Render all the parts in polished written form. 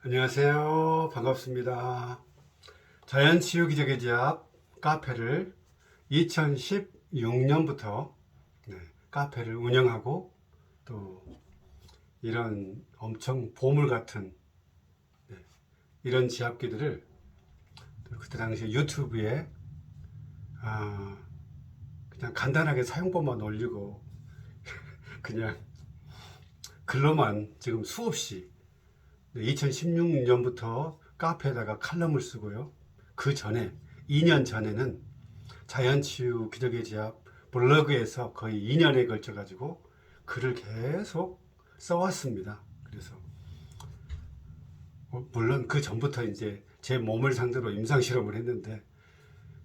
안녕하세요. 반갑습니다. 자연치유 기적의 지압 카페를 2016년부터 카페를 운영하고 또 이런 엄청 보물 같은 이런 지압기들을 그때 당시에 유튜브에 그냥 간단하게 사용법만 올리고 그냥 글로만 지금 수없이 2016년부터 카페에다가 칼럼을 쓰고요. 그 전에 2년 전에는 자연치유 기적의 지압 블로그에서 거의 2년에 걸쳐 가지고 글을 계속 써왔습니다. 그래서 물론 그 전부터 이제 제 몸을 상대로 임상 실험을 했는데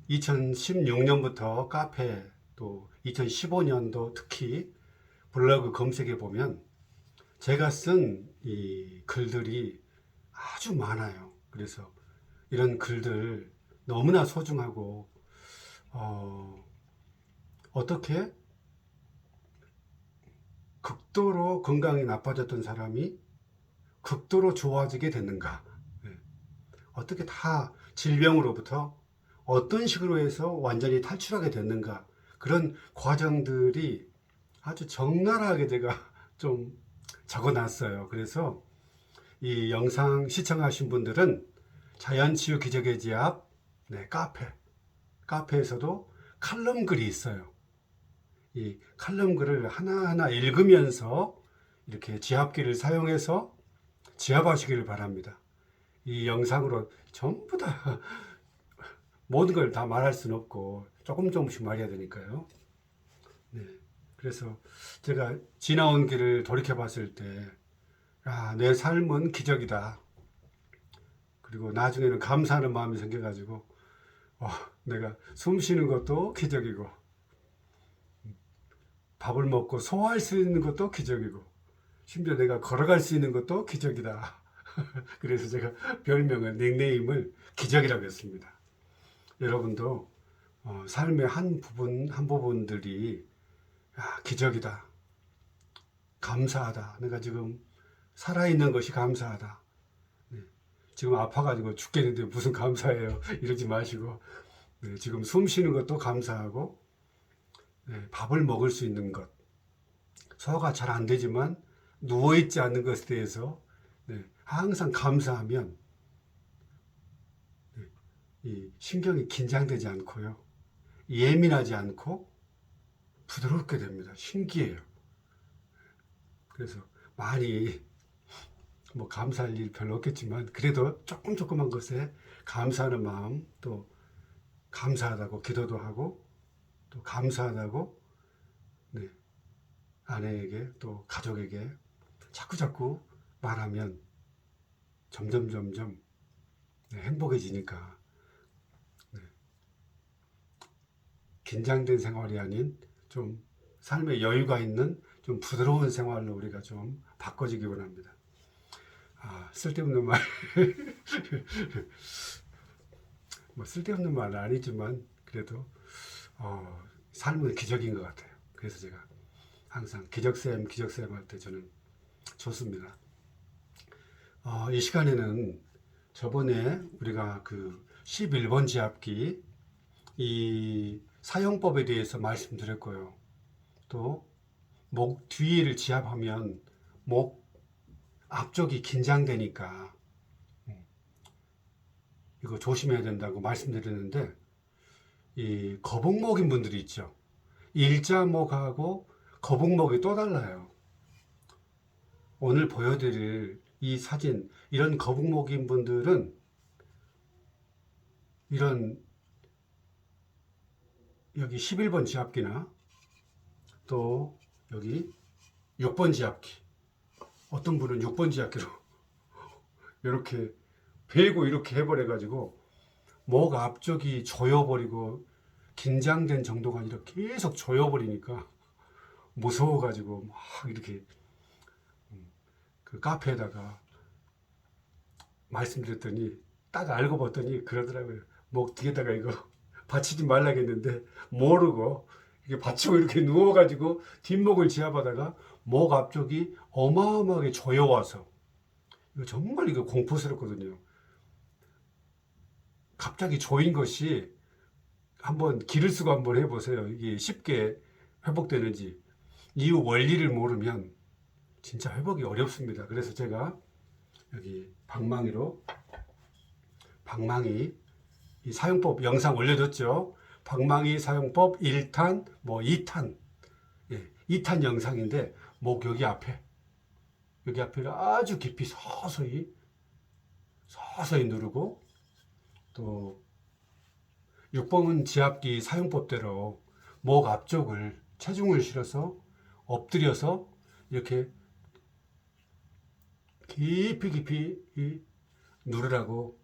2016년부터 카페 또 2015년도 특히 블로그 검색해 보면 제가 쓴 이 글들이 아주 많아요. 그래서 이런 글들 너무나 소중하고 어떻게 극도로 건강이 나빠졌던 사람이 극도로 좋아지게 됐는가? 예. 어떻게 다 질병으로부터 어떤 식으로 해서 완전히 탈출하게 됐는가? 그런 과정들이 아주 적나라하게 제가 좀 적어놨어요. 그래서 이 영상 시청하신 분들은 자연치유 기적의 지압 카페에서도 칼럼 글이 있어요. 이 칼럼 글을 하나하나 읽으면서 이렇게 지압기를 사용해서 지압하시기를 바랍니다. 이 영상으로 전부 다 모든 걸 다 말할 수는 없고 조금 조금씩 말해야 되니까요. 네. 그래서 제가 지나온 길을 돌이켜 봤을 때, 내 삶은 기적이다. 그리고 나중에는 감사하는 마음이 생겨가지고, 내가 숨 쉬는 것도 기적이고, 밥을 먹고 소화할 수 있는 것도 기적이고, 심지어 내가 걸어갈 수 있는 것도 기적이다. 그래서 제가 별명을, 닉네임을 기적이라고 했습니다. 여러분도 삶의 한 부분들이 기적이다. 감사하다. 내가 지금 살아있는 것이 감사하다. 네. 지금 아파가지고 죽겠는데 무슨 감사해요. 이러지 마시고, 지금 숨 쉬는 것도 감사하고, 밥을 먹을 수 있는 것, 소화가 잘 안 되지만 누워있지 않는 것에 대해서 항상 감사하면 이 신경이 긴장되지 않고요. 예민하지 않고 부드럽게 됩니다. 신기해요. 그래서 많이 뭐 감사할 일 별로 없겠지만 그래도 조그만 것에 감사하는 마음, 또 감사하다고 기도도 하고 또 감사하다고 아내에게 또 가족에게 자꾸 말하면 점점 행복해지니까 긴장된 생활이 아닌 좀 삶의 여유가 있는 좀 부드러운 생활로 우리가 좀 바꿔지기 원합니다. 쓸데없는 말, 뭐 쓸데없는 말은 아니지만 그래도 삶은 기적인 것 같아요. 그래서 제가 항상 기적쌤 할 때 저는 좋습니다. 이 시간에는 저번에 우리가 그 11번 지압기 이 사용법에 대해서 말씀드렸고요. 또 목 뒤를 지압하면 목 앞쪽이 긴장되니까 이거 조심해야 된다고 말씀드렸는데 이 거북목인 분들이 있죠. 일자목하고 거북목이 또 달라요. 오늘 보여드릴 이 사진, 이런 거북목인 분들은 이런 여기 11번 지압기나 또 여기 6번 지압기, 어떤 분은 6번 지압기로 이렇게 베고 이렇게 해버려 가지고 목 앞쪽이 조여버리고 긴장된 정도가 아니라 계속 조여버리니까 무서워가지고 막 이렇게 그 카페에다가 말씀드렸더니 딱 알고 봤더니 그러더라고요. 목 뒤에다가 이거 받치지 말라겠는데 모르고 이렇게 받치고 이렇게 누워가지고 뒷목을 지압하다가 목 앞쪽이 어마어마하게 조여와서 정말 이거 공포스럽거든요. 갑자기 조인 것이 한번 기를 쓰고 한번 해보세요. 이게 쉽게 회복되는지. 이후 원리를 모르면 진짜 회복이 어렵습니다. 그래서 제가 여기 방망이 이 사용법 영상 올려뒀죠. 방망이 사용법 1탄, 뭐 2탄, 2탄 영상인데 목 여기 앞에를 아주 깊이 서서히 누르고, 또 6번은 지압기 사용법대로 목 앞쪽을 체중을 실어서 엎드려서 이렇게 깊이 누르라고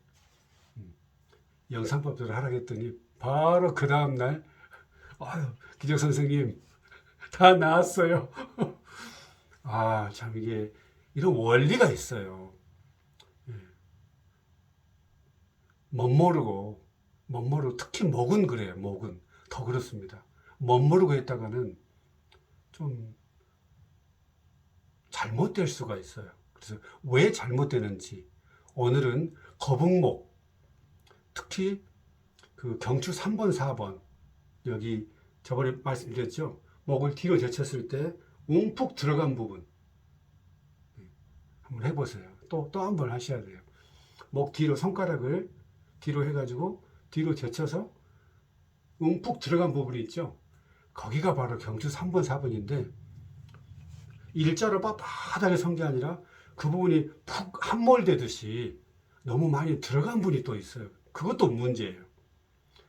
영상법대로 하라고 했더니 바로 그 다음날 아유 기적 선생님 다 나았어요. 아, 참 이게 이런 원리가 있어요. 멋모르고 특히 목은 그래요. 목은 더 그렇습니다. 멋모르고 했다가는 좀 잘못될 수가 있어요. 그래서 왜 잘못되는지 오늘은 거북목, 특히 그 경추 3번, 4번 여기 저번에 말씀드렸죠. 목을 뒤로 제쳤을 때 움푹 들어간 부분 한번 해보세요. 또 한 번 하셔야 돼요. 목 뒤로 손가락을 뒤로 해가지고 뒤로 제쳐서 움푹 들어간 부분이 있죠. 거기가 바로 경추 3번, 4번인데 일자로 바닥에 선 게 아니라 그 부분이 푹 함몰되듯이 너무 많이 들어간 분이 또 있어요. 그것도 문제예요.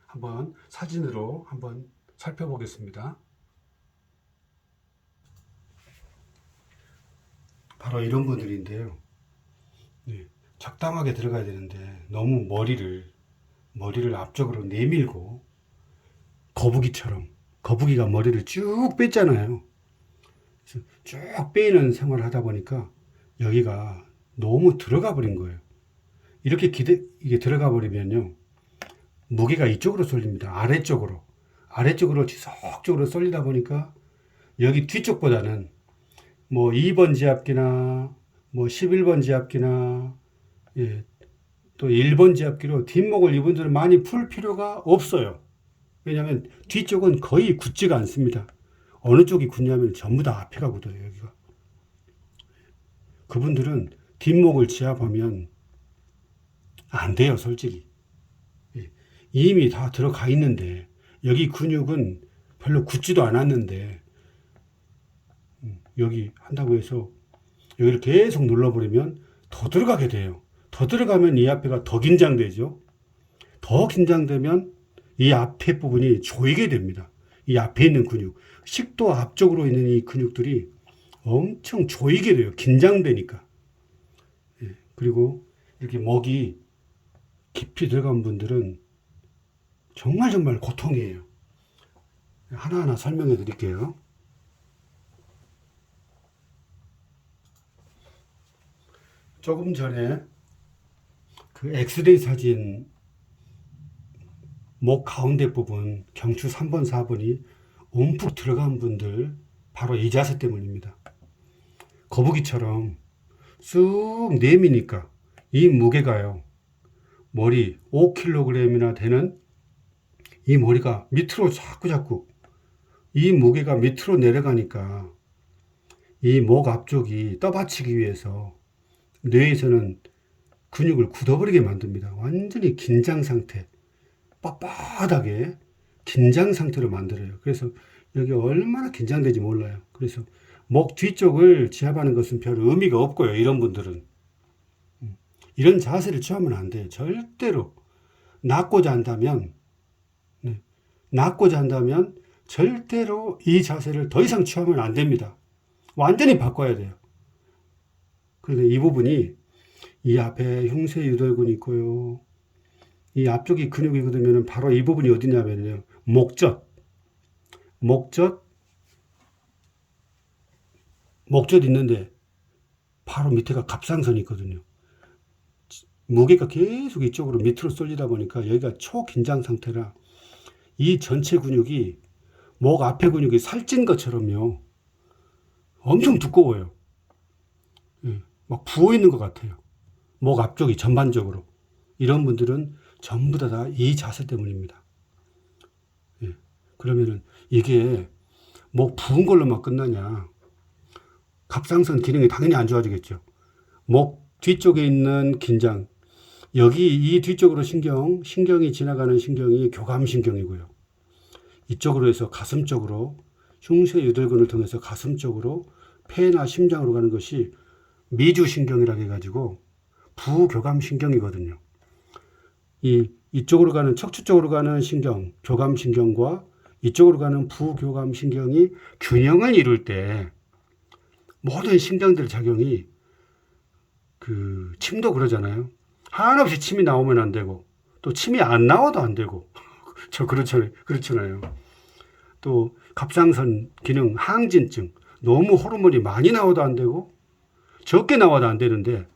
한번 사진으로 한번 살펴보겠습니다. 바로 이런 분들인데요. 네, 적당하게 들어가야 되는데 너무 머리를 앞쪽으로 내밀고 거북이가 머리를 쭉 뺐잖아요. 쭉 빼는 생활을 하다 보니까 여기가 너무 들어가 버린 거예요. 이렇게 이게 들어가 버리면요, 무게가 이쪽으로 쏠립니다. 아래쪽으로 지속적으로 쏠리다 보니까 여기 뒤쪽보다는 뭐 2번 지압기나 뭐 11번 지압기나 또 1번 지압기로 뒷목을 이분들은 많이 풀 필요가 없어요. 왜냐하면 뒤쪽은 거의 굳지가 않습니다. 어느 쪽이 굳냐면 전부 다 앞에가 굳어요. 여기가. 그분들은 뒷목을 지압하면 안 돼요, 솔직히. 이미 다 들어가 있는데 여기 근육은 별로 굳지도 않았는데 여기 한다고 해서 여기를 계속 눌러버리면 더 들어가게 돼요. 더 들어가면 이 앞에가 더 긴장되죠. 더 긴장되면 이 앞에 부분이 조이게 됩니다. 이 앞에 있는 근육, 식도 앞쪽으로 있는 이 근육들이 엄청 조이게 돼요. 긴장되니까. 그리고 이렇게 목이 깊이 들어간 분들은 정말 고통이에요. 하나하나 설명해 드릴게요. 조금 전에 그 엑스레이 사진 목 가운데 부분 경추 3번, 4번이 움푹 들어간 분들 바로 이 자세 때문입니다. 거북이처럼 쑥 내미니까 이 무게가요, 머리 5kg이나 되는 이 머리가 밑으로 자꾸 이 무게가 밑으로 내려가니까 이 목 앞쪽이 떠받치기 위해서 뇌에서는 근육을 굳어버리게 만듭니다. 완전히 긴장 상태, 빳빳하게 긴장 상태로 만들어요. 그래서 여기 얼마나 긴장되지 몰라요. 그래서 목 뒤쪽을 지압하는 것은 별 의미가 없고요. 이런 분들은 이런 자세를 취하면 안 돼요. 절대로 낫고자 한다면 절대로 이 자세를 더 이상 취하면 안 됩니다. 완전히 바꿔야 돼요. 그런데 이 부분이 이 앞에 흉쇄유돌근이 있고요. 이 앞쪽이 근육이거든요. 바로 이 부분이 어디냐면요, 목젖 있는데 바로 밑에가 갑상선이 있거든요. 무게가 계속 이쪽으로 밑으로 쏠리다 보니까 여기가 초긴장 상태라 이 전체 근육이 목 앞에 근육이 살찐 것처럼요, 엄청 두꺼워요. 막 부어 있는 것 같아요. 목 앞쪽이 전반적으로. 이런 분들은 전부 다 이 자세 때문입니다. 예. 그러면은 이게 목 부은 걸로만 끝나냐? 갑상선 기능이 당연히 안 좋아지겠죠. 목 뒤쪽에 있는 긴장, 여기 이 뒤쪽으로 신경이 지나가는 신경이 교감신경이고요. 이쪽으로 해서 가슴 쪽으로, 흉쇄 유돌근을 통해서 가슴 쪽으로 폐나 심장으로 가는 것이 미주신경이라고 해가지고 부교감신경이거든요. 이쪽으로 가는, 척추 쪽으로 가는 신경, 교감신경과 이쪽으로 가는 부교감신경이 균형을 이룰 때 모든 신경들 작용이, 침도 그러잖아요. 한없이 침이 나오면 안 되고, 또 침이 안 나와도 안 되고, 그렇잖아요. 또 갑상선 기능 항진증, 너무 호르몬이 많이 나와도 안 되고, 적게 나와도 안 되는데,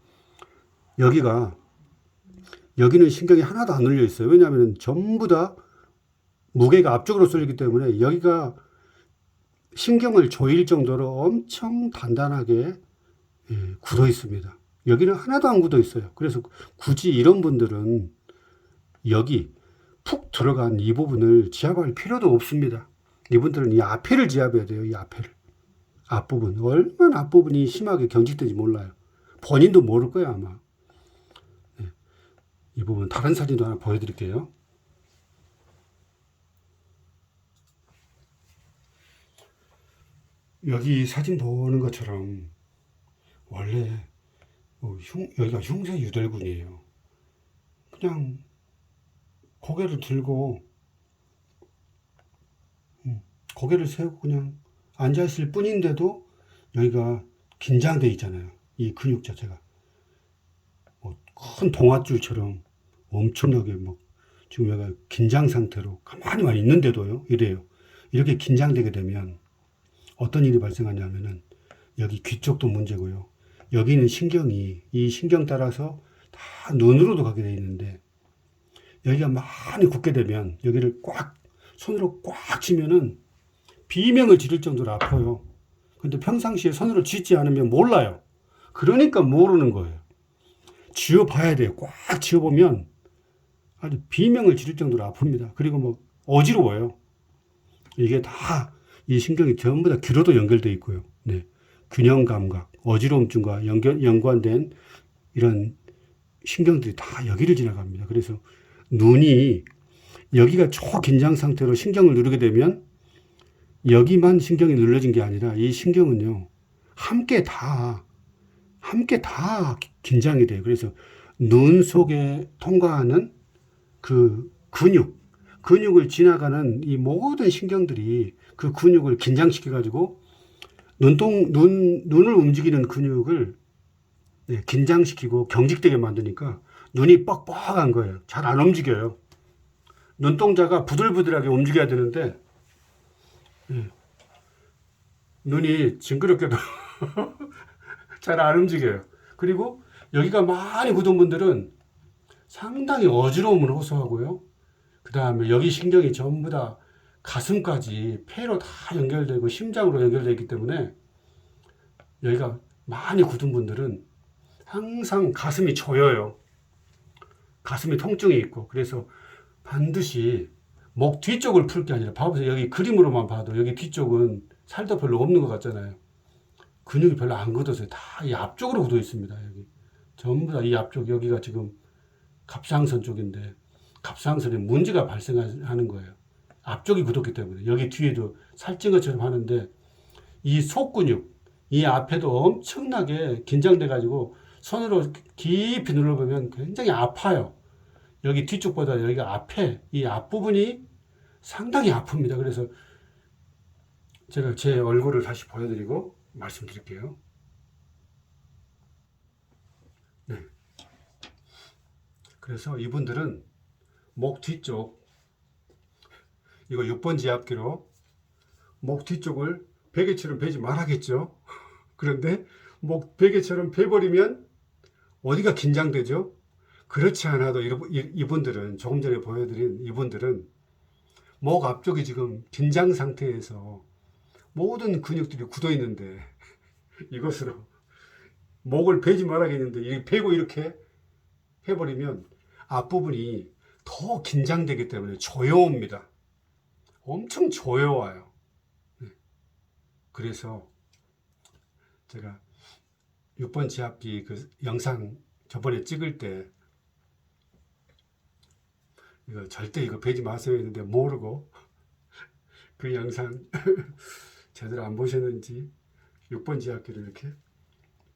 여기는 신경이 하나도 안 눌려 있어요. 왜냐하면 전부 다 무게가 앞쪽으로 쏠리기 때문에 여기가 신경을 조일 정도로 엄청 단단하게 굳어 있습니다. 여기는 하나도 안 굳어 있어요. 그래서 굳이 이런 분들은 여기 푹 들어간 이 부분을 지압할 필요도 없습니다. 이분들은 이 앞에를 지압해야 돼요. 이 앞에를. 앞부분. 얼마나 앞부분이 심하게 경직된지 몰라요. 본인도 모를 거예요, 아마. 이 부분 다른 사진도 하나 보여드릴게요. 여기 사진 보는 것처럼 원래 여기가 흉쇄 유돌근이에요. 그냥 고개를 들고 고개를 세우고 그냥 앉아 있을 뿐인데도 여기가 긴장돼 있잖아요. 이 근육 자체가 큰 동아줄처럼 엄청나게 지금 여기가 긴장 상태로 가만히만 있는데도요, 이래요. 이렇게 긴장되게 되면 어떤 일이 발생하냐면은 여기 귀 쪽도 문제고요. 여기 있는 신경이 이 신경 따라서 다 눈으로도 가게 돼 있는데 여기가 많이 굳게 되면 여기를 손으로 꽉 쥐면은 비명을 지를 정도로 아파요. 근데 평상시에 손으로 쥐지 않으면 몰라요. 그러니까 모르는 거예요. 쥐어봐야 돼요. 꽉 쥐어보면 아주 비명을 지를 정도로 아픕니다. 그리고 어지러워요. 이게 다 이 신경이 전부 다 귀로도 연결되어 있고요. 네. 균형 감각, 어지러움증과 연관된 이런 신경들이 다 여기를 지나갑니다. 그래서 눈이 여기가 초긴장 상태로 신경을 누르게 되면 여기만 신경이 눌러진 게 아니라 이 신경은요, 함께 다 긴장이 돼요. 그래서 눈 속에 통과하는 그 근육을 지나가는 이 모든 신경들이 그 근육을 긴장시켜가지고 눈을 움직이는 근육을 긴장시키고 경직되게 만드니까 눈이 뻑뻑한 거예요. 잘 안 움직여요. 눈동자가 부들부들하게 움직여야 되는데 눈이 징그럽게도 잘 안 움직여요. 그리고 여기가 많이 굳은 분들은 상당히 어지러움을 호소하고요. 그 다음에 여기 신경이 전부 다 가슴까지 폐로 다 연결되고 심장으로 연결되어 있기 때문에 여기가 많이 굳은 분들은 항상 가슴이 조여요. 가슴이 통증이 있고. 그래서 반드시 목 뒤쪽을 풀 게 아니라, 봐보세요. 여기 그림으로만 봐도 여기 뒤쪽은 살도 별로 없는 것 같잖아요. 근육이 별로 안 굳어서 다 이 앞쪽으로 굳어 있습니다. 여기 전부 다 이 앞쪽, 여기가 지금 갑상선 쪽인데 갑상선에 문제가 발생하는 거예요. 앞쪽이 굳었기 때문에. 여기 뒤에도 살찐 것처럼 하는데 이 속근육, 이 앞에도 엄청나게 긴장돼 가지고 손으로 깊이 눌러보면 굉장히 아파요. 여기 뒤쪽보다 여기가 앞에 이 앞부분이 상당히 아픕니다. 그래서 제가 제 얼굴을 다시 보여드리고 말씀드릴게요. 네. 그래서 이분들은 목 뒤쪽, 이거 6번 지압기로 목 뒤쪽을 베개처럼 베지 말아야겠죠. 그런데 목 베개처럼 베버리면 어디가 긴장되죠? 그렇지 않아도 이분들은, 조금 전에 보여드린 이분들은 목 앞쪽이 지금 긴장 상태에서 모든 근육들이 굳어 있는데 이것으로 목을 베지 말아야겠는데 베고 이렇게 해버리면 앞부분이 더 긴장되기 때문에 조여옵니다. 엄청 조여와요. 네. 그래서 제가 6번 지압기 그 영상 저번에 찍을 때 이거 절대 이거 베지 마세요 했는데 모르고 그 영상 제대로 안 보셨는지 6번 지압기를 이렇게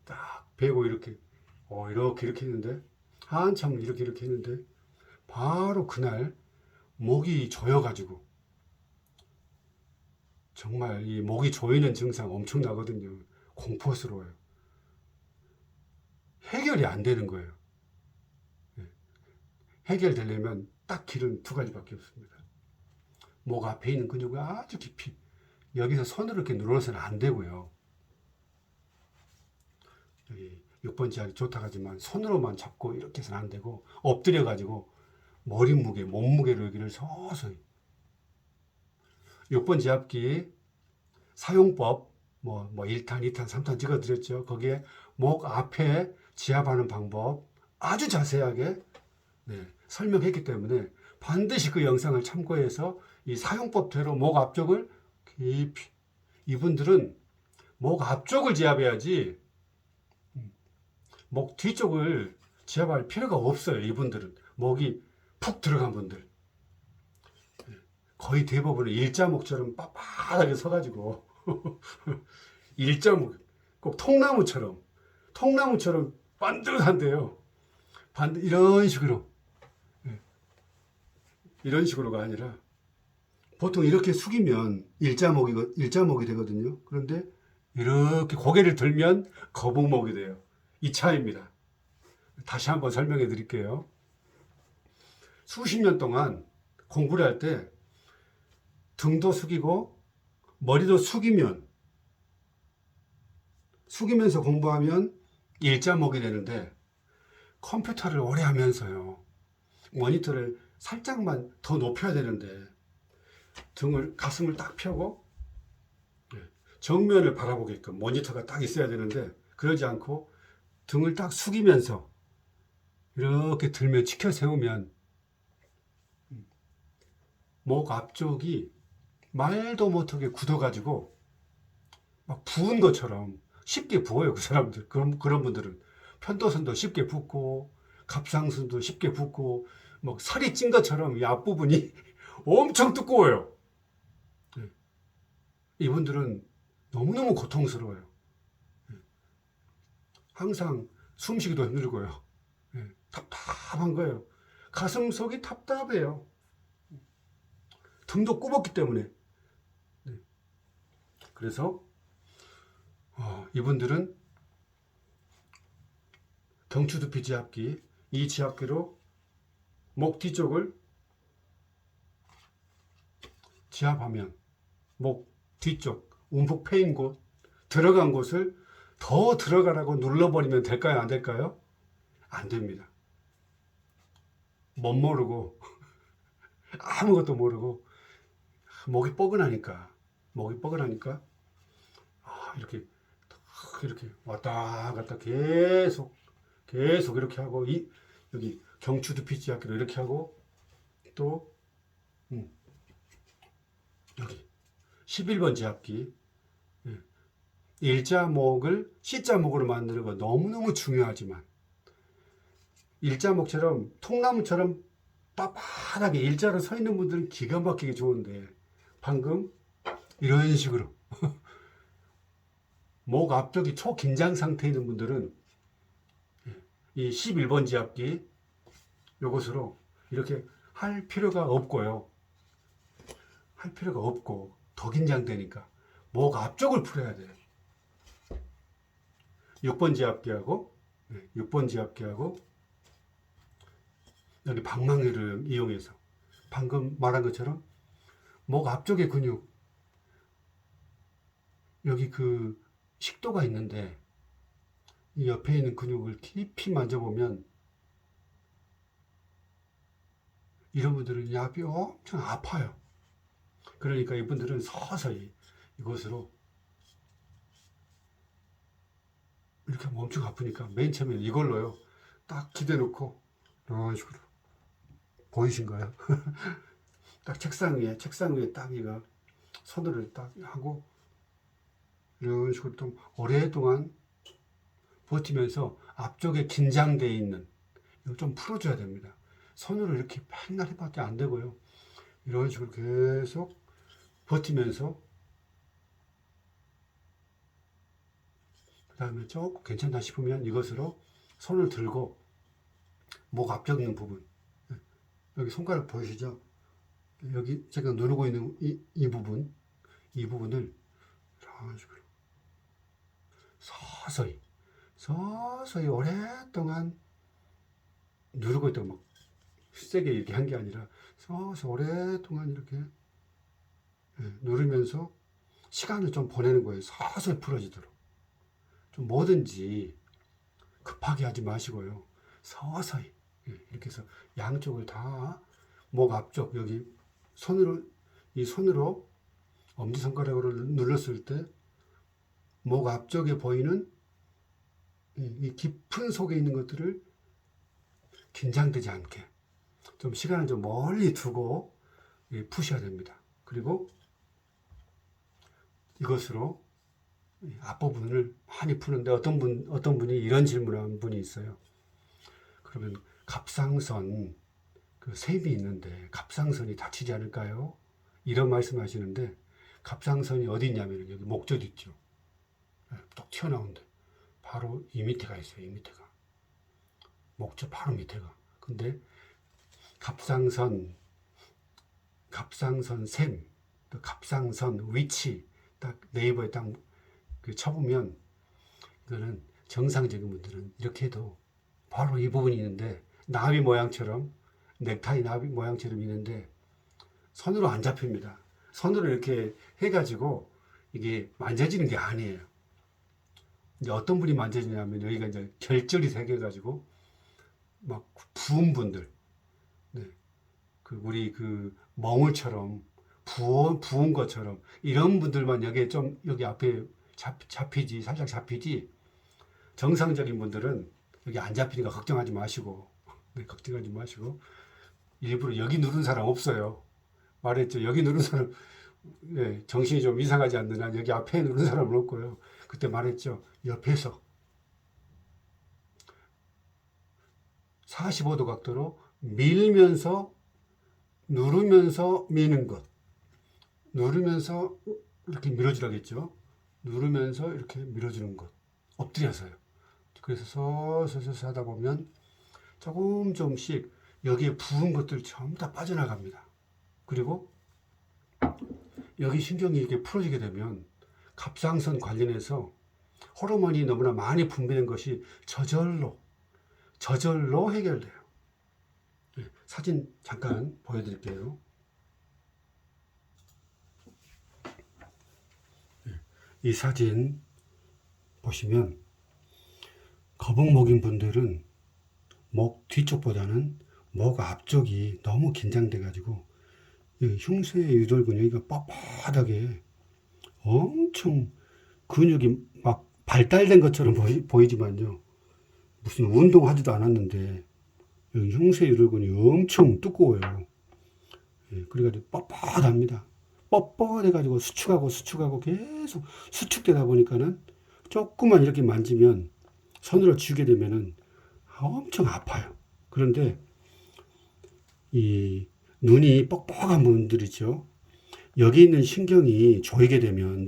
딱 베고 이렇게 이렇게 했는데 한참 이렇게 했는데 바로 그날 목이 조여가지고 정말 이 목이 조이는 증상 엄청나거든요. 공포스러워요. 해결이 안 되는 거예요. 해결되려면 딱 길은 두 가지밖에 없습니다. 목 앞에 있는 근육을 아주 깊이 여기서 손으로 이렇게 눌러서는 안 되고요. 여기 6번 지압이 좋다고 하지만 손으로만 잡고 이렇게 해서는 안 되고 엎드려 가지고 머리 무게, 몸무게를 여기를 서서히 6번 지압기 사용법 1탄, 2탄, 3탄 찍어드렸죠. 거기에 목 앞에 지압하는 방법 아주 자세하게 설명했기 때문에 반드시 그 영상을 참고해서 이 사용법대로 목 앞쪽을 깊이 이분들은 목 앞쪽을 지압해야지 목 뒤쪽을 지압할 필요가 없어요. 이분들은 목이 푹 들어간 분들 거의 대부분은 일자목처럼 빳빳하게 서가지고 일자목 꼭 통나무처럼 반듯한데요. 이런 식으로가 아니라 보통 이렇게 숙이면 일자목이 되거든요. 그런데 이렇게 고개를 들면 거북목이 돼요. 이 차이입니다. 다시 한번 설명해 드릴게요. 수십 년 동안 공부를 할 때 등도 숙이고 머리도 숙이면서 공부하면 일자목이 되는데 컴퓨터를 오래 하면서요. 모니터를 살짝만 더 높여야 되는데 가슴을 딱 펴고 정면을 바라보게끔 모니터가 딱 있어야 되는데 그러지 않고 등을 딱 숙이면서 이렇게 들면 치켜 세우면 목 앞쪽이 말도 못하게 굳어가지고 막 부은 것처럼 쉽게 부어요. 그 사람들. 그런 분들은 편도선도 쉽게 붓고 갑상선도 쉽게 붓고 막 살이 찐 것처럼 이 앞부분이 엄청 두꺼워요. 이분들은 너무너무 고통스러워요. 항상 숨쉬기도 힘들고요. 답답한 거예요. 가슴 속이 답답해요. 등도 굽었기 때문에. 그래서 이분들은 경추두피 지압기, 이 지압기로 목 뒤쪽을 지압하면 목 뒤쪽 움푹 패인 곳, 들어간 곳을 더 들어가라고 눌러버리면 될까요? 안 될까요? 안 됩니다. 못 모르고 아무것도 모르고 목이 뻐근하니까 이렇게 왔다 갔다 계속 이렇게 하고 여기 경추두피 지압기로 이렇게 하고 또 여기 11번 지압기 일자목을 C자목으로 만드는 거 너무너무 중요하지만 일자목처럼 통나무처럼 빳빳하게 일자로 서 있는 분들은 기가 막히게 좋은데 방금 이런 식으로 목 앞쪽이 초긴장 상태에 있는 분들은 이 11번 지압기 요것으로 이렇게 할 필요가 없고요. 할 필요가 없고 더 긴장되니까 목 앞쪽을 풀어야 돼요. 6번 지압기하고 여기 방망이를 이용해서 방금 말한 것처럼 목 앞쪽의 근육 여기 그 식도가 있는데 이 옆에 있는 근육을 깊이 만져보면 이런 분들은 이 엄청 아파요. 그러니까 이분들은 서서히 이것으로 이렇게 하면 엄청 아프니까 맨 처음에 이걸로요 딱 기대 놓고 이런 식으로. 보이신가요? 딱 책상 위에 딱 이거 손으로 딱 하고 이런 식으로 좀 오랫동안 버티면서 앞쪽에 긴장되어 있는 이거 좀 풀어줘야 됩니다. 손으로 이렇게 맨날 해밖에 안 되고요. 이런 식으로 계속 버티면서 그 다음에 조금 괜찮다 싶으면 이것으로 손을 들고 목 앞쪽 있는 부분, 여기 손가락 보이시죠? 여기 제가 누르고 있는 이 부분을 이런 식으로 서서히 오랫동안 누르고 있다가 막 세게 이렇게 한 게 아니라 서서히 오랫동안 이렇게 누르면서 시간을 좀 보내는 거예요. 서서히 풀어지도록. 좀 뭐든지 급하게 하지 마시고요. 서서히 이렇게 해서 양쪽을 다 목 앞쪽 여기 손으로 엄지손가락으로 눌렀을 때 목 앞쪽에 보이는 이 깊은 속에 있는 것들을 긴장되지 않게 좀 시간을 좀 멀리 두고 푸셔야 됩니다. 그리고 이것으로 앞부분을 많이 푸는데 어떤 분이 이런 질문한 분이 있어요. 그러면 갑상선 그 샘이 있는데 갑상선이 다치지 않을까요? 이런 말씀하시는데 갑상선이 어디 있냐면 여기 목젖 있죠. 뚝 튀어나온데 바로 이 밑에가 있어요. 이 밑에가 목젖 바로 밑에가. 근데 갑상선 샘, 또 갑상선 위치 딱 네이버에 딱 그 쳐보면 이거는 정상적인 분들은 이렇게 해도 바로 이 부분이 있는데 나비 모양처럼 넥타이 나비 모양처럼 있는데 손으로 안 잡힙니다. 손으로 이렇게 해가지고 이게 만져지는 게 아니에요. 이제 어떤 분이 만져지냐면 여기가 이제 결절이 생겨가지고 막 부은 분들, 네. 그 우리 그 멍울처럼 부은 것처럼 이런 분들만 여기에 좀 여기 앞에 잡히지 살짝 잡히지 정상적인 분들은 여기 안 잡히니까 걱정하지 마시고 네, 걱정하지 마시고 일부러 여기 누른 사람 없어요. 말했죠. 여기 누른 사람 네, 정신이 좀 이상하지 않는 한 여기 앞에 누른 사람은 없고요. 그때 말했죠. 옆에서 45도 각도로 밀면서 누르면서 미는 것. 누르면서 이렇게 밀어주라겠죠. 누르면서 이렇게 밀어주는 것. 엎드려서요. 그래서 서서히 하다 보면 조금씩 여기에 부은 것들 전부 다 빠져나갑니다. 그리고 여기 신경이 이렇게 풀어지게 되면 갑상선 관련해서 호르몬이 너무나 많이 분비된 것이 저절로 해결돼요. 사진 잠깐 보여드릴게요. 이 사진 보시면 거북목인 분들은 목 뒤쪽보다는 목 앞쪽이 너무 긴장돼 가지고 흉쇄 유돌근이 여기가 뻣뻣하게 엄청 근육이 막 발달된 것처럼 보이지만요. 무슨 운동하지도 않았는데 흉쇄 유돌근이 엄청 두꺼워요. 그래가지고 뻣뻣합니다. 뻣뻣해가지고 수축하고 계속 수축되다 보니까는 조금만 이렇게 만지면 손으로 쥐게 되면은 엄청 아파요. 그런데 이 눈이 뻑뻑한 분들이죠. 여기 있는 신경이 조이게 되면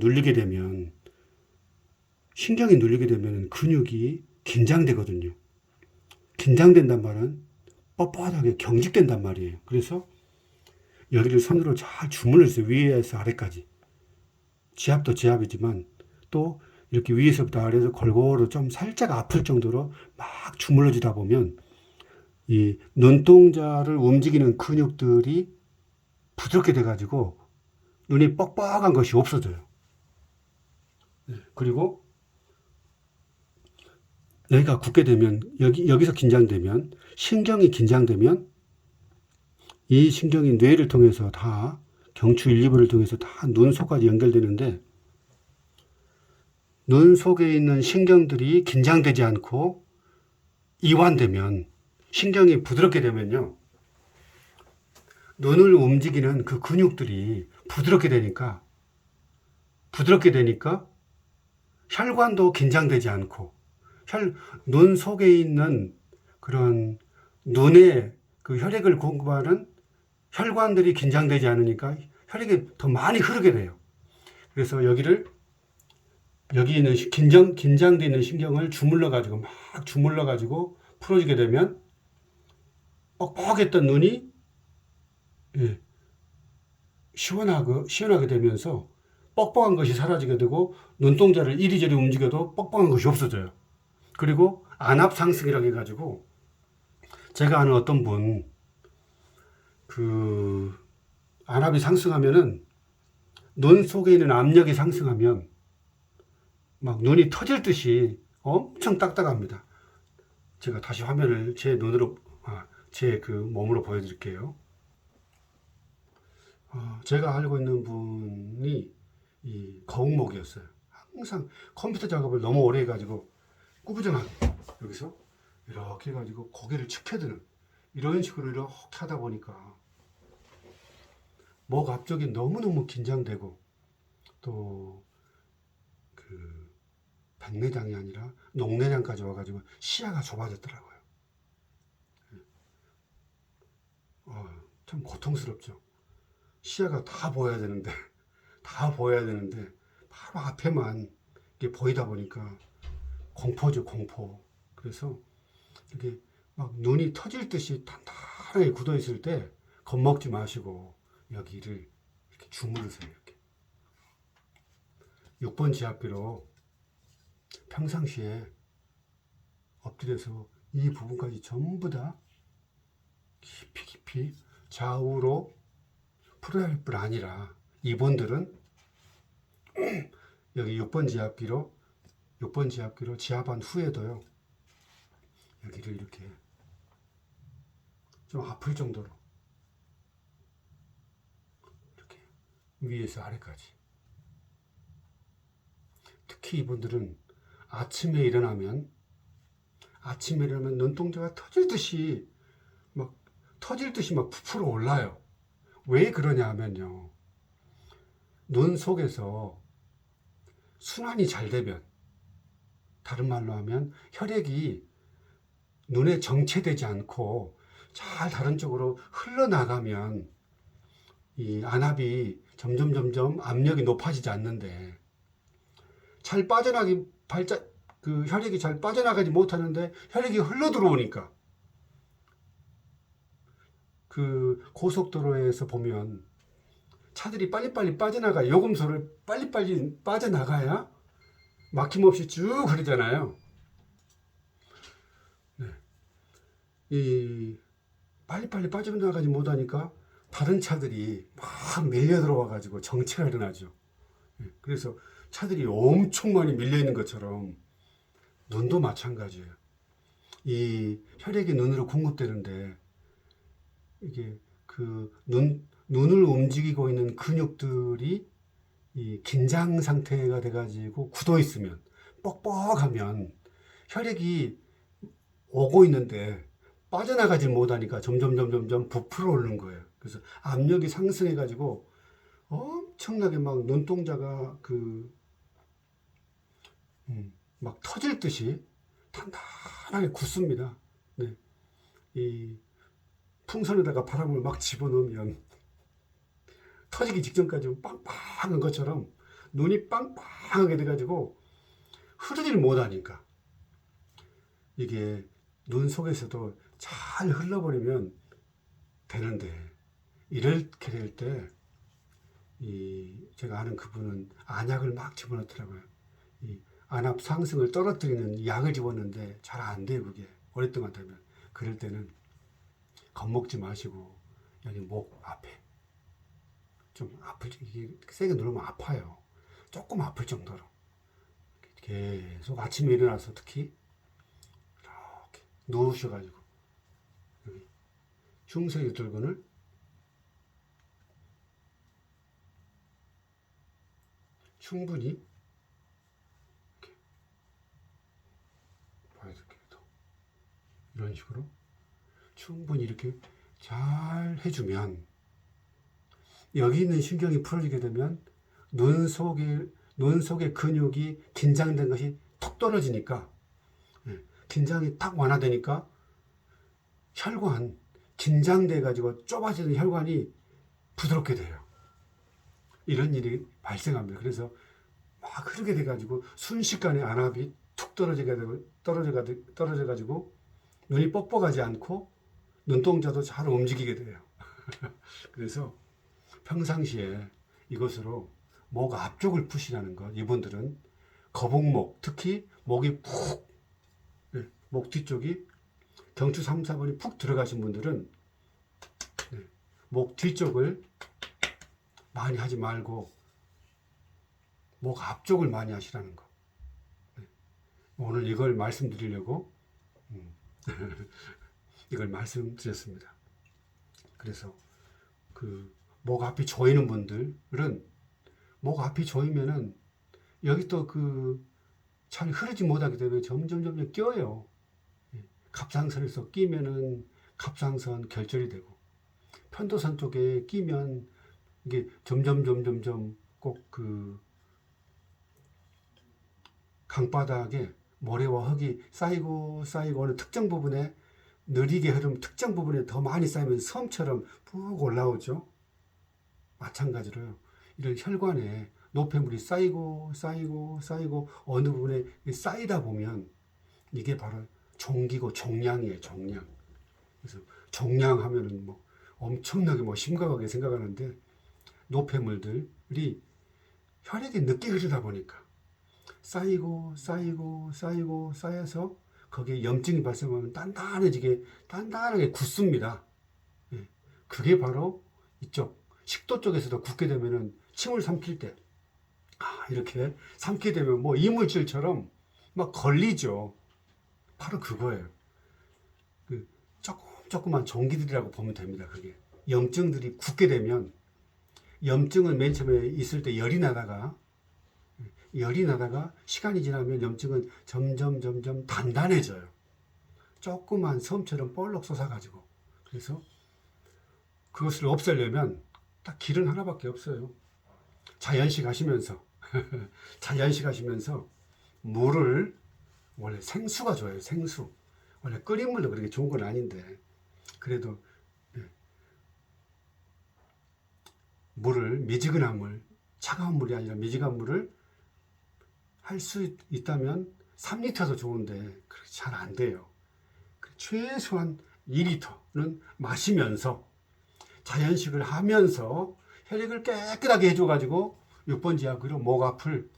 신경이 눌리게 되면 근육이 긴장되거든요. 긴장된단 말은 뻣뻣하게 경직된단 말이에요. 그래서 여기를 손으로 잘 주물러주세요. 위에서 아래까지. 지압도 지압이지만 또 이렇게 위에서부터 아래에서 골고루 좀 살짝 아플 정도로 막 주물러주다 보면 이 눈동자를 움직이는 근육들이 부드럽게 돼가지고 눈이 뻑뻑한 것이 없어져요. 그리고 여기가 굳게 되면 여기서 긴장되면 신경이 긴장되면 이 신경이 뇌를 통해서 다 경추 1, 2부를 통해서 다 눈 속까지 연결되는데 눈 속에 있는 신경들이 긴장되지 않고 이완되면 신경이 부드럽게 되면요. 눈을 움직이는 그 근육들이 부드럽게 되니까 혈관도 긴장되지 않고 눈 속에 있는 그런 눈에 그 혈액을 공급하는 혈관들이 긴장되지 않으니까 혈액이 더 많이 흐르게 돼요. 그래서 여기 있는 긴장되어 있는 신경을 주물러 가지고 풀어주게 되면 뻑뻑했던 눈이 예, 시원하게 되면서 뻑뻑한 것이 사라지게 되고 눈동자를 이리저리 움직여도 뻑뻑한 것이 없어져요. 그리고 안압 상승이라고 해가지고 제가 아는 어떤 분 그 안압이 상승하면은 눈 속에 있는 압력이 상승하면 막 눈이 터질 듯이 엄청 딱딱합니다. 제가 다시 화면을 제 그 몸으로 보여드릴게요. 제가 알고 있는 분이 이 거북목이었어요. 항상 컴퓨터 작업을 너무 오래 해가지고 꾸부정하게 여기서 이렇게 해가지고 고개를 축혀드는 이런 식으로 이렇게 하다 보니까 목 앞쪽이 너무너무 긴장되고 또 그 백내장이 아니라 녹내장까지 와가지고 시야가 좁아졌더라고요. 참 고통스럽죠. 시야가 다 보여야 되는데 바로 앞에만 이게 보이다 보니까 공포죠, 공포. 그래서 이렇게 막 눈이 터질 듯이 단단하게 굳어 있을 때 겁먹지 마시고 여기를 이렇게 주무르세요. 이렇게 6번 지압기로 평상시에 엎드려서 이 부분까지 전부 다 깊이 좌우로 풀어야 할 뿐 아니라 이분들은 여기 6번 지압기로 지압한 후에도요. 여기를 이렇게 좀 아플 정도로 이렇게 위에서 아래까지. 특히 이분들은 아침에 일어나면 눈동자가 터질 듯이 막 부풀어 올라요. 왜 그러냐 하면요. 눈 속에서 순환이 잘 되면, 다른 말로 하면 혈액이 눈에 정체되지 않고 잘 다른 쪽으로 흘러나가면 이 안압이 점점 압력이 높아지지 않는데 그 혈액이 잘 빠져나가지 못하는데 혈액이 흘러 들어오니까 그 고속도로에서 보면 차들이 빨리빨리 빠져나가 요금소를 빨리빨리 빠져나가야 막힘없이 쭉 흐르잖아요. 네. 이 빨리빨리 빠져나가지 못하니까 다른 차들이 막 밀려 들어와 가지고 정체가 일어나죠. 그래서 차들이 엄청 많이 밀려 있는 것처럼 눈도 마찬가지예요. 이 혈액이 눈으로 공급되는데 이게 그 눈을 움직이고 있는 근육들이 이 긴장 상태가 돼가지고 굳어 있으면 뻑뻑하면 혈액이 오고 있는데 빠져나가지 못하니까 점점 부풀어 오르는 거예요. 그래서 압력이 상승해가지고 엄청나게 막 눈동자가 막 터질 듯이 단단하게 굳습니다. 네. 이 풍선에다가 바람을 막 집어넣으면 터지기 직전까지 빵빵한 것처럼 눈이 빵빵하게 돼가지고 흐르질 못하니까 이게 눈 속에서도 잘 흘러버리면 되는데 이렇게 될 때 제가 아는 그분은 안약을 막 집어넣더라고요. 이 안압 상승을 떨어뜨리는 약을 집었는데 잘 안 돼요. 그게 오랫동안 되면. 그럴 때는 겁먹지 마시고 여기 목 앞에 좀 이게 세게 누르면 아파요. 조금 아플 정도로 계속 아침에 일어나서 특히 이렇게 누우셔가지고 여기 중세 유돌근을 충분히 이렇게 보여드릴게요. 이런 식으로 충분히 이렇게 잘 해주면 여기 있는 신경이 풀어지게 되면 눈 속의 근육이 긴장된 것이 톡 떨어지니까 긴장이 딱 완화되니까 혈관, 긴장돼 가지고 좁아지는 혈관이 부드럽게 돼요. 이런 일이 발생합니다. 그래서 막 흐르게 돼 가지고 순식간에 안압이 툭 떨어져 가지고 눈이 뻑뻑하지 않고 눈동자도 잘 움직이게 돼요. 그래서 평상시에 이것으로 목 앞쪽을 푸시라는 것. 이분들은 거북목, 특히 목이 푹, 목 뒤쪽이 경추 3, 4번이 푹 들어가신 분들은 목 뒤쪽을 많이 하지 말고 목 앞쪽을 많이 하시라는 거. 오늘 이걸 말씀드리려고 이걸 말씀드렸습니다. 그래서 그 목 앞이 조이는 분들은 목 앞이 조이면은 여기 또 그 잘 흐르지 못하게 되면 점점 껴요. 갑상선에서 끼면은 갑상선 결절이 되고 편도선 쪽에 끼면 이게 점점 꼭 그 강바닥에 모래와 흙이 쌓이고 어느 특정 부분에 느리게 흐르면 특정 부분에 더 많이 쌓이면 섬처럼 푹 올라오죠. 마찬가지로요. 이런 혈관에 노폐물이 쌓이고 어느 부분에 쌓이다 보면 이게 바로 종기고 종양이에요. 종양. 그래서 종양 하면은 뭐 엄청나게 뭐 심각하게 생각하는데 노폐물들이 혈액이 늦게 흐르다 보니까 쌓여서 거기에 염증이 발생하면 단단하게 굳습니다. 예. 그게 바로 이쪽 식도 쪽에서도 굳게 되면은 침을 삼킬 때 이렇게 삼키게 되면 뭐 이물질처럼 막 걸리죠. 바로 그거예요. 그 조그만 종기들이라고 보면 됩니다. 그게 염증들이 굳게 되면 염증은 맨 처음에 있을 때 열이 나다가 시간이 지나면 염증은 점점 단단해져요. 조그만 섬처럼 볼록 솟아가지고. 그래서 그것을 없애려면 딱 길은 하나밖에 없어요. 자연식 하시면서 물을 원래 생수가 좋아요. 생수. 원래 끓인 물도 그렇게 좋은 건 아닌데 그래도 물을 미지근한 물, 차가운 물이 아니라 미지근한 물을 할 수 있다면 3리터도 좋은데 그렇게 잘 안 돼요. 최소한 2리터는 마시면서 자연식을 하면서 혈액을 깨끗하게 해줘가지고 6번 지압으로 목 앞을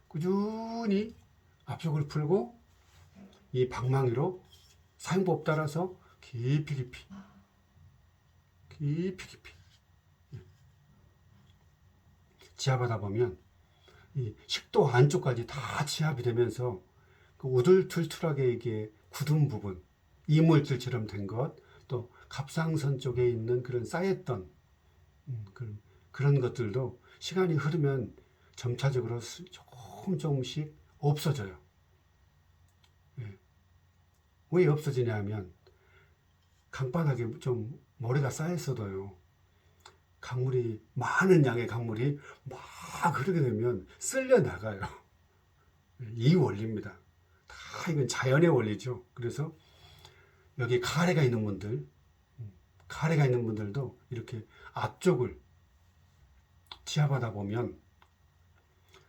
꾸준히 앞쪽을 풀고 이 방망이로 사용법 따라서 깊이 지압하다 보면 이 식도 안쪽까지 다 지압이 되면서 그 우둘툴툴하게 이게 굳은 부분, 이물질처럼 된 것, 또 갑상선 쪽에 있는 그런 쌓였던 그런 것들도 시간이 흐르면 점차적으로 조금씩 없어져요. 왜 없어지냐 하면 강바닥에 좀 모래가 쌓였어도요. 강물이 많은 양의 강물이 막 흐르게 되면 쓸려 나가요. 이 원리입니다. 다 이건 자연의 원리죠. 그래서 여기 가래가 있는 분들도 이렇게 앞쪽을 지압하다 보면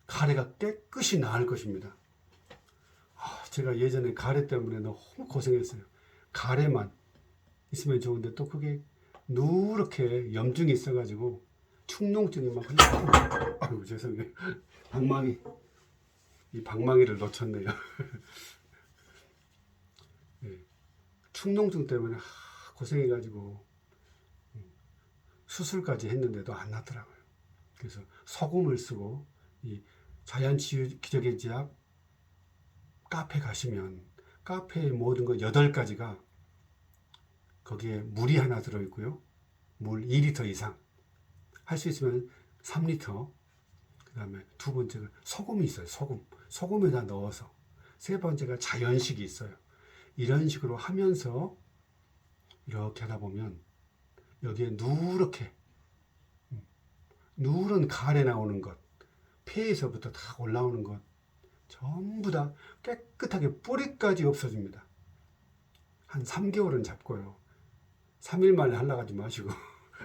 가래가 깨끗이 나을 것입니다. 제가 예전에 가래 때문에 너무 고생했어요. 가래만 있으면 좋은데 또 그게 누렇게 염증이 있어가지고 축농증이 막 아이고 죄송해요. 방망이를 놓쳤네요. 네. 축농증 때문에 고생해가지고 수술까지 했는데도 안 낫더라고요. 그래서 소금을 쓰고 이 자연치유 기적의 지압 카페 가시면 카페의 모든 거 8가지가 거기에 물이 하나 들어있고요. 물 2리터 이상. 할 수 있으면 3리터. 그 다음에 두 번째가 소금이 있어요. 소금에다 넣어서. 세 번째가 자연식이 있어요. 이런 식으로 하면서 이렇게 하다 보면 여기에 누렇게 누런 간에 나오는 것, 폐에서부터 다 올라오는 것 전부 다 깨끗하게 뿌리까지 없어집니다. 한 3개월은 잡고요. 3일 만에 하려고 하지 마시고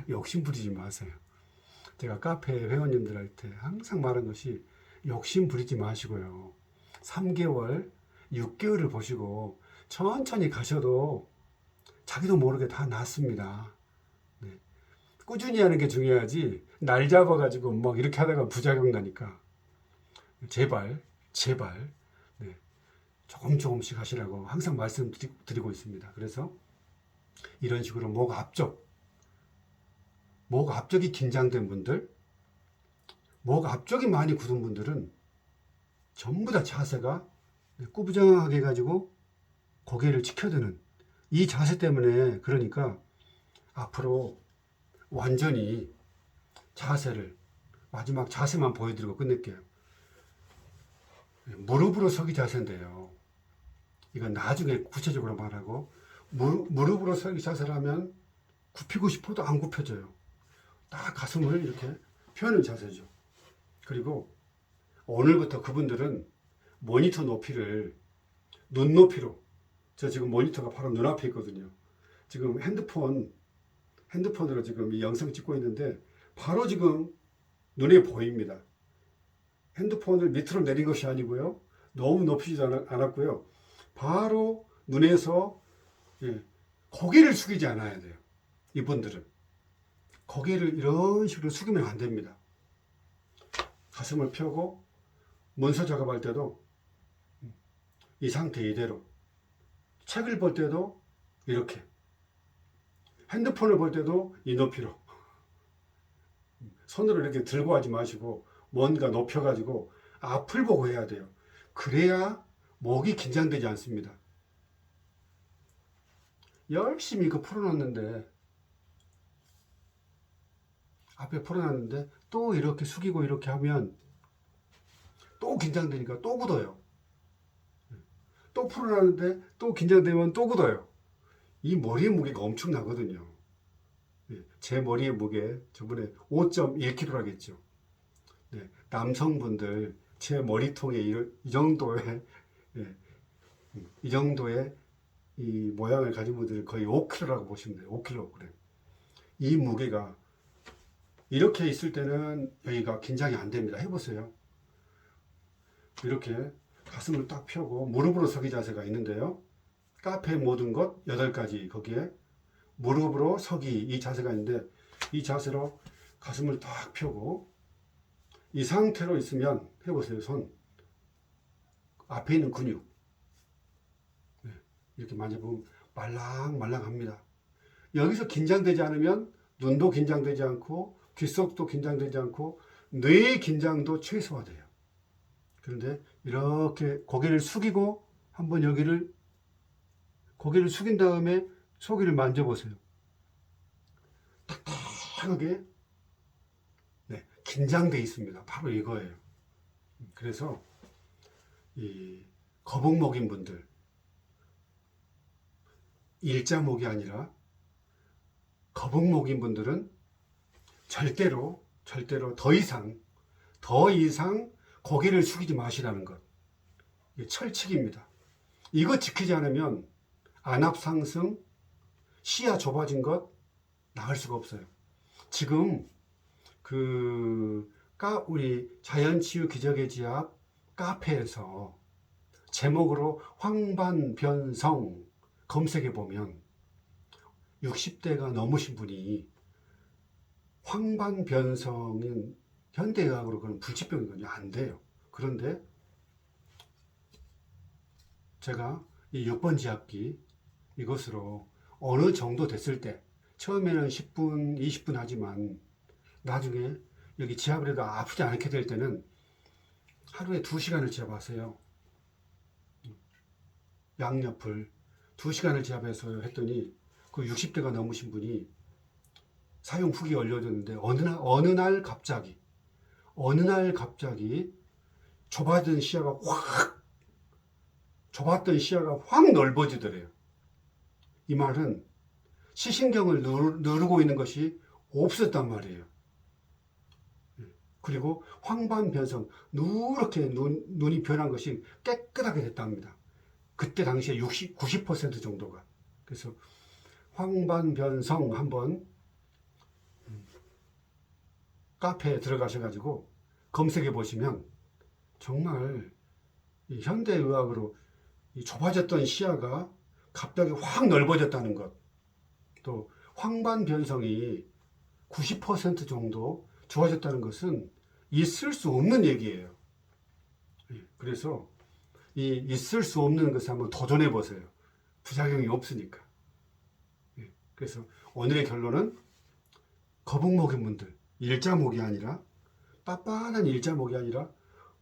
욕심 부리지 마세요. 제가 카페 회원님들한테 항상 말하는 것이 욕심 부리지 마시고요. 3개월, 6개월을 보시고 천천히 가셔도 자기도 모르게 다 낫습니다. 네. 꾸준히 하는 게 중요하지 날 잡아가지고 막 이렇게 하다가 부작용 나니까 제발 네. 조금씩 하시라고 항상 말씀드리고 있습니다. 그래서 이런 식으로 목 앞쪽이 긴장된 분들, 목 앞쪽이 많이 굳은 분들은 전부 다 자세가 꾸부정하게 해가지고 고개를 치켜드는 이 자세 때문에 그러니까 앞으로 완전히 자세를 마지막 자세만 보여드리고 끝낼게요. 무릎으로 서기 자세인데요. 이건 나중에 구체적으로 말하고 무릎으로 서기 자세를 하면 굽히고 싶어도 안 굽혀져요. 딱 가슴을 이렇게 펴는 자세죠. 그리고 오늘부터 그분들은 모니터 높이를 눈높이로 저 지금 모니터가 바로 눈앞에 있거든요. 지금 핸드폰으로 지금 이 영상 찍고 있는데 바로 지금 눈에 보입니다. 핸드폰을 밑으로 내린 것이 아니고요. 너무 높이지도 않았고요. 바로 눈에서 고개를 숙이지 않아야 돼요. 이분들은 고개를 이런 식으로 숙이면 안 됩니다. 가슴을 펴고 문서 작업할 때도 이 상태 이대로, 책을 볼 때도 이렇게, 핸드폰을 볼 때도 이 높이로, 손으로 이렇게 들고 하지 마시고 뭔가 높여가지고 앞을 보고 해야 돼요. 그래야 목이 긴장되지 않습니다. 열심히 이거 풀어놨는데 앞에 풀어놨는데 또 이렇게 숙이고 이렇게 하면 또 긴장되니까 또 굳어요. 또 풀어놨는데 또 긴장되면 또 굳어요. 이 머리의 무게가 엄청나거든요. 제 머리의 무게 저번에 5.1kg라겠죠. 네, 남성분들 제 머리통에 이 정도의 이 정도의 이 모양을 가진 분들 거의 5kg라고 보시면 돼요. 5kg. 이 무게가 이렇게 있을 때는 여기가 긴장이 안 됩니다. 해보세요. 이렇게 가슴을 딱 펴고 무릎으로 서기 자세가 있는데요. 카페 모든 것 8가지 거기에 무릎으로 서기 이 자세가 있는데 이 자세로 가슴을 딱 펴고 이 상태로 있으면 해보세요. 손 앞에 있는 근육 이렇게 만져보면 말랑말랑합니다. 여기서 긴장되지 않으면 눈도 긴장되지 않고 귓속도 긴장되지 않고 뇌의 긴장도 최소화돼요. 그런데 이렇게 고개를 숙이고 한번 여기를 고개를 숙인 다음에 속이를 만져보세요. 딱딱하게 긴장돼 있습니다. 바로 이거예요. 그래서 이 거북목인 분들 일자목이 아니라 거북목인 분들은 절대로 더 이상 고개를 숙이지 마시라는 것. 이게 철칙입니다. 이거 지키지 않으면 안압 상승, 시야 좁아진 것 나을 수가 없어요. 지금 우리 자연치유 기적의 지압 카페에서 제목으로 황반변성 검색해 보면 60대가 넘으신 분이 황반변성은 현대의학으로 그런 불치병이거든요. 안 돼요. 그런데 제가 이 6번 지압기 이것으로 어느 정도 됐을 때 처음에는 10분, 20분 하지만 나중에 여기 지압을 해도 아프지 않게 될 때는 하루에 2시간을 지압하세요. 양옆을 2시간을 지압해서 했더니 그 60대가 넘으신 분이 사용 후기 올려줬는데 어느 날 갑자기 좁았던 시야가 확 넓어지더래요. 이 말은 시신경을 누르고 있는 것이 없었단 말이에요. 그리고 황반변성, 누렇게 눈이 변한 것이 깨끗하게 됐답니다. 그때 당시에 90% 정도가. 그래서 황반변성 한번 카페에 들어가셔가지고 검색해 보시면 정말 이 현대의학으로 이 좁아졌던 시야가 갑자기 확 넓어졌다는 것, 또 황반변성이 90% 정도 좋아졌다는 것은 있을 수 없는 얘기예요. 그래서 이 있을 수 없는 것을 한번 도전해 보세요. 부작용이 없으니까. 그래서 오늘의 결론은 거북목인 분들, 일자목이 아니라 빳빳한 일자목이 아니라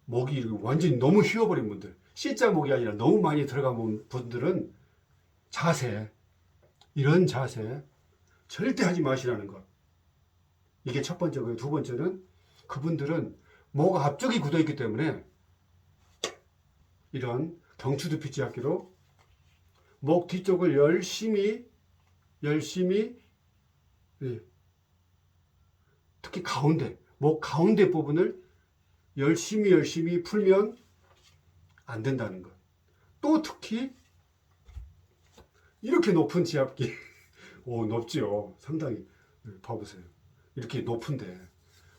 목이 완전히 너무 휘어버린 분들, C자목이 아니라 너무 많이 들어간 분들은 자세, 이런 자세 절대 하지 마시라는 것. 이게 첫 번째고요. 두 번째는 그분들은 목 앞쪽이 굳어있기 때문에 이런 경추두피 쥐압기로 목 뒤쪽을 열심히 특히 가운데, 목 가운데 부분을 열심히 풀면 안 된다는 것. 또 특히 이렇게 높은 지압기 오, 높지요. 상당히. 봐보세요. 이렇게 높은데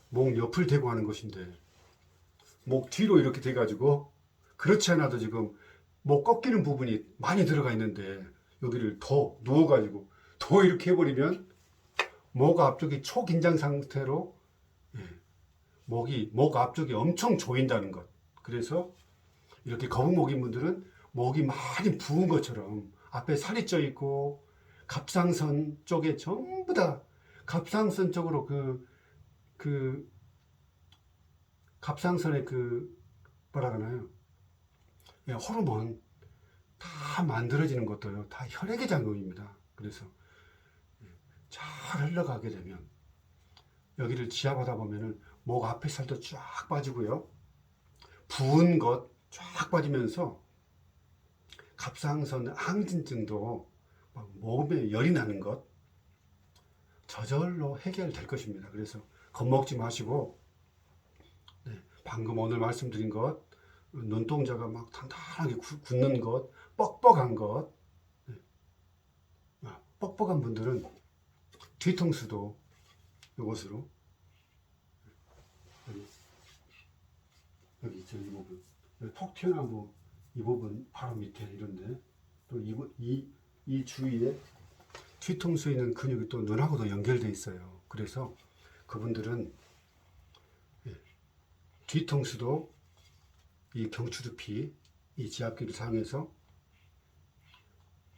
목 옆을 대고 하는 것인데 목 뒤로 이렇게 돼가지고 그렇지 않아도 지금 목 꺾이는 부분이 많이 들어가 있는데 여기를 더 누워가지고 더 이렇게 해버리면 목 앞쪽이 초긴장 상태로 목 앞쪽이 엄청 조인다는 것. 그래서 이렇게 거북목인 분들은 목이 많이 부은 것처럼 앞에 살이 쪄 있고 갑상선 쪽에 전부 다 갑상선 쪽으로 갑상선의 뭐라 그러나요? 호르몬 다 만들어지는 것도요. 다 혈액의 작용입니다. 그래서 잘 흘러가게 되면 여기를 지압하다 보면은 목 앞에 살도 쫙 빠지고요. 부은 것 쫙 빠지면서 갑상선 항진증도 막 몸에 열이 나는 것 저절로 해결될 것입니다. 그래서 겁먹지 마시고 방금 오늘 말씀드린 것 눈동자가 막 단단하게 굳는 것 뻑뻑한 것 뻑뻑한 분들은 뒤통수도 이것으로 여기 이 부분 톡 튀어나온 이 부분 바로 밑에 이런데 또 이 주위에 뒤통수에 있는 근육이 또 눈하고도 연결되어 있어요. 그래서 그분들은 뒤통수도 이 경추두피 이 지압기를 사용해서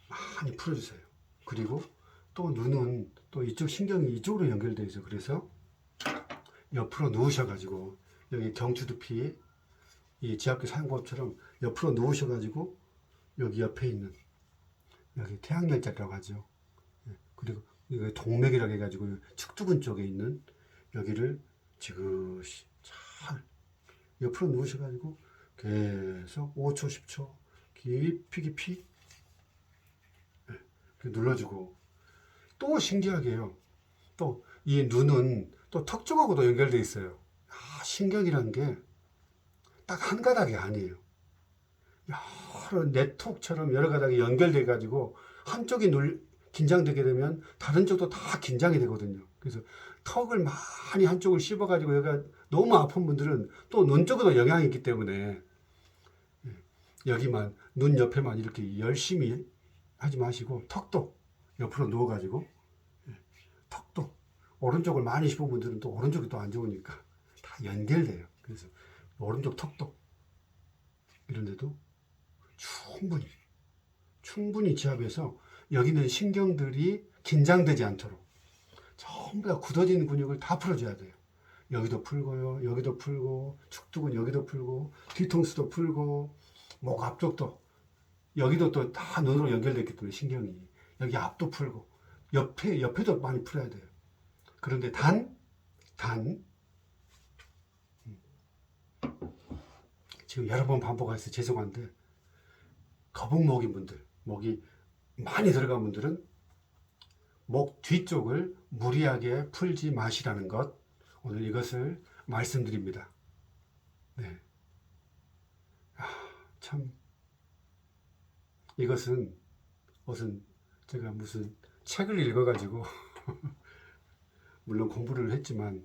많이 풀어주세요. 그리고 또 눈은 또 이쪽 신경이 이쪽으로 연결되어 있어요. 그래서 옆으로 누우셔가지고 여기 경추두피 이 지압기 사용법처럼 옆으로 누우셔가지고 여기 옆에 있는 여기 태양열자라고 하죠. 그리고 이거 동맥이라고 해가지고 측두근 쪽에 있는 여기를 지그시 잘 옆으로 누우셔가지고 계속 5초, 10초 깊이 눌러주고 또 신기하게요. 또 이 눈은 또 턱 쪽하고도 연결되어 있어요. 신경이라는 게 딱 한 가닥이 아니에요. 여러 네트워크처럼 여러 가닥이 연결돼 가지고 한쪽이 긴장되게 되면 다른 쪽도 다 긴장이 되거든요. 그래서 턱을 많이 한쪽을 씹어 가지고 여기가 너무 아픈 분들은 또 눈 쪽에도 영향이 있기 때문에 여기만 눈 옆에만 이렇게 열심히 하지 마시고 턱도 옆으로 누워 가지고 턱도 오른쪽을 많이 씹은 분들은 또 오른쪽이 또 안 좋으니까 다 연결돼요. 그래서 오른쪽 턱도 이런 데도 충분히 지압해서 여기는 신경들이 긴장되지 않도록 전부 다 굳어진 근육을 다 풀어줘야 돼요. 여기도 풀고요, 여기도 풀고, 측두근 여기도 풀고, 뒤통수도 풀고, 목 앞쪽도 여기도 또 다 눈으로 연결됐기 때문에 신경이 여기 앞도 풀고 옆에도 많이 풀어야 돼요. 그런데 지금 여러 번 반복해서 죄송한데 거북목인 분들, 목이 많이 들어간 분들은 목 뒤쪽을 무리하게 풀지 마시라는 것, 오늘 이것을 말씀드립니다. 네. 참, 이것은 무슨 제가 무슨 책을 읽어가지고 물론 공부를 했지만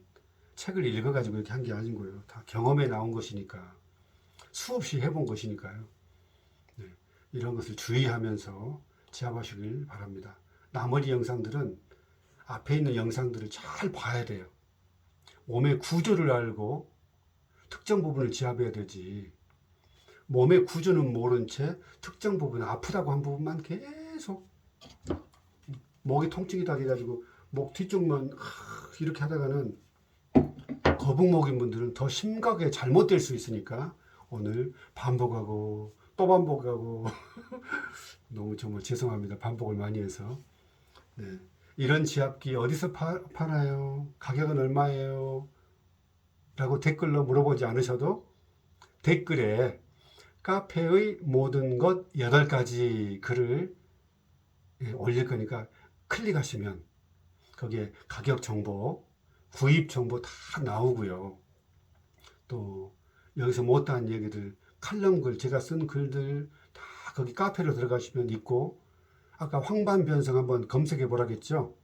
책을 읽어가지고 이렇게 한 게 아닌 거예요. 다 경험에 나온 것이니까, 수없이 해본 것이니까요. 네. 이런 것을 주의하면서 지압하시길 바랍니다. 나머지 영상들은 앞에 있는 영상들을 잘 봐야 돼요. 몸의 구조를 알고 특정 부분을 지압해야 되지. 몸의 구조는 모른 채 특정 부분, 아프다고 한 부분만 계속 목이 통증이 다 돼가지고 목 뒤쪽만 이렇게 하다가는 거북목인 분들은 더 심각하게 잘못될 수 있으니까 오늘 반복하고 또 반복하고 너무 정말 죄송합니다. 반복을 많이 해서. 네. 이런 지압기 어디서 파나요? 가격은 얼마예요? 라고 댓글로 물어보지 않으셔도 댓글에 카페의 모든 것 8가지 글을 올릴 거니까 클릭하시면 거기에 가격 정보, 구입 정보 다 나오고요. 또 여기서 못다한 얘기들, 칼럼글, 제가 쓴 글들 다 거기 카페로 들어가시면 있고, 아까 황반변성 한번 검색해 보라겠죠.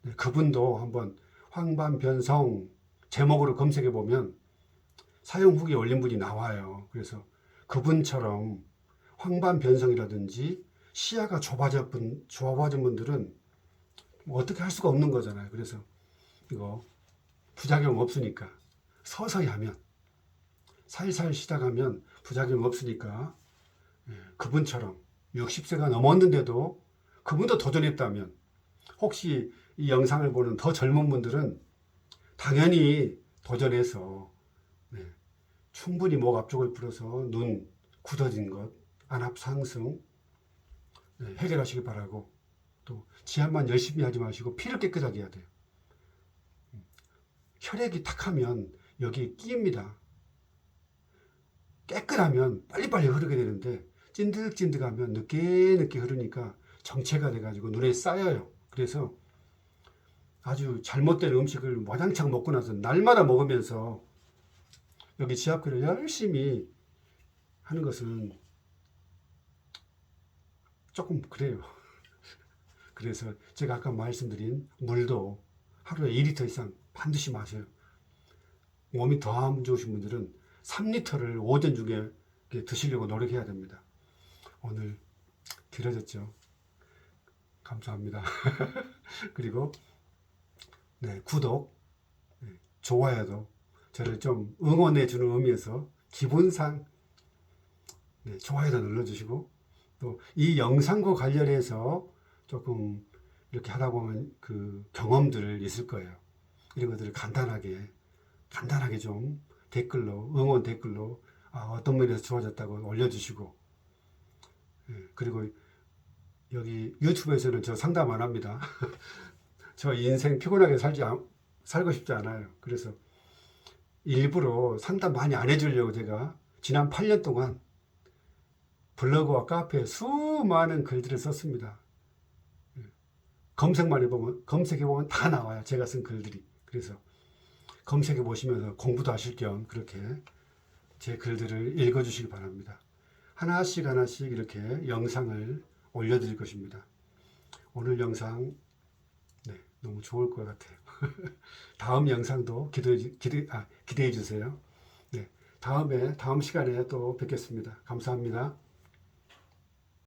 네, 그분도 한번 황반변성 제목으로 검색해 보면 사용 후기 올린 분이 나와요. 그래서 그분처럼 황반변성이라든지 시야가 좁아진 분들은 뭐 어떻게 할 수가 없는 거잖아요. 그래서 이거 부작용 없으니까 서서히 하면, 살살 시작하면 부작용 없으니까 그분처럼 60세가 넘었는데도 그분도 도전했다면, 혹시 이 영상을 보는 더 젊은 분들은 당연히 도전해서 충분히 목 앞쪽을 풀어서 눈 굳어진 것, 안압 상승 해결하시기 바라고, 또 지압만 열심히 하지 마시고 피를 깨끗하게 해야 돼요. 혈액이 탁하면 여기 끼입니다. 깨끗하면 빨리빨리 흐르게 되는데 찐득찐득하면 늦게 흐르니까 정체가 돼가지고 눈에 쌓여요. 그래서 아주 잘못된 음식을 와장창 먹고 나서 날마다 먹으면서 여기 지압기를 열심히 하는 것은 조금 그래요. 그래서 제가 아까 말씀드린 물도 하루에 2리터 이상 반드시 마셔요. 몸이 더 안 좋으신 분들은 3리터를 오전 중에 드시려고 노력해야 됩니다. 오늘 길어졌죠. 감사합니다. 그리고 구독, 좋아요도 저를 좀 응원해 주는 의미에서 기본상 좋아요도 눌러주시고, 또 이 영상과 관련해서 조금 이렇게 하다 보면 그 경험들 있을 거예요. 이런 것들을 간단하게 좀 댓글로, 응원 댓글로 어떤 면에서 좋아졌다고 올려주시고, 그리고 여기 유튜브에서는 저 상담 안 합니다. 저 인생 피곤하게 살고 싶지 않아요. 그래서 일부러 상담 많이 안 해주려고 제가 지난 8년 동안 블로그와 카페에 수많은 글들을 썼습니다. 검색해보면 다 나와요. 제가 쓴 글들이. 그래서 검색해 보시면서 공부도 하실 겸 그렇게 제 글들을 읽어주시기 바랍니다. 하나씩 이렇게 영상을 올려드릴 것입니다. 오늘 영상 너무 좋을 것 같아요. 다음 영상도 기대해 주세요. 다음 시간에 또 뵙겠습니다. 감사합니다.